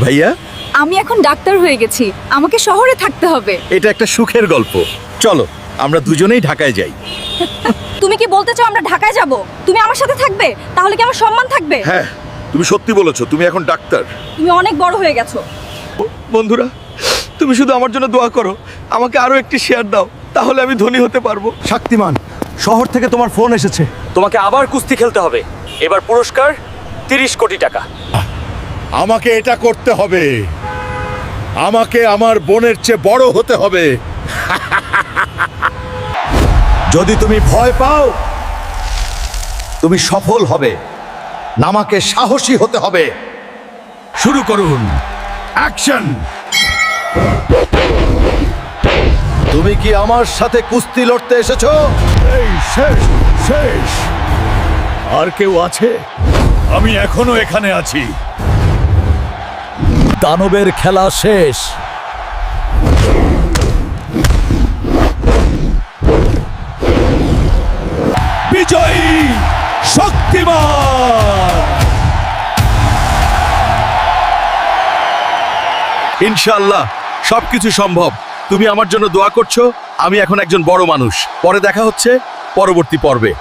ভাইয়া, আমি এখন ডাক্তার হয়ে গেছি, আমাকে শহরে থাকতে হবে। এটা একটা সুখের গল্প। চলো আমরা দুজনেই ঢাকায় যাই। তুমি কি বলতে চাও আমরা ঢাকায় যাব? তুমি আমার সাথে থাকবে? তাহলে কি আমার সম্মান থাকবে? হ্যাঁ, তুমি সত্যি বলেছো, তুমি এখন ডাক্তার। তুমি অনেক বড় হয়ে গেছো। বন্ধুরা, তুমি শুধু আমার জন্য দোয়া করো, আমাকে আরো একটি শেয়ার দাও, তাহলে আমি ধনী হতে পারবো। শক্তিমান, শহর থেকে তোমার ফোন এসেছে। তোমাকে আবার কুস্তি খেলতে হবে। এবার পুরস্কার 30 কোটি টাকা। আমাকে এটা করতে হবে, আমাকে আমার বোনের চেয়ে বড় হতে হবে। যদি তুমি ভয় পাও, তুমি সফল হবে। আমাকে সাহসী হতে হবে। শুরু করুন, অ্যাকশন। তুমি কি আমার সাথে কুস্তি লড়তে এসেছো? এই শেষ, শেষ। আর কেউ আছে? আমি এখনো এখানে আছি। দানবের খেলা শেষ। বিজয়ী শক্তিমান। ইনশাআল্লাহ সবকিছু সম্ভব। তুমি আমার জন্য দোয়া করছো, আমি এখন একজন বড় মানুষ। পরে দেখা হচ্ছে পরবর্তী পর্বে।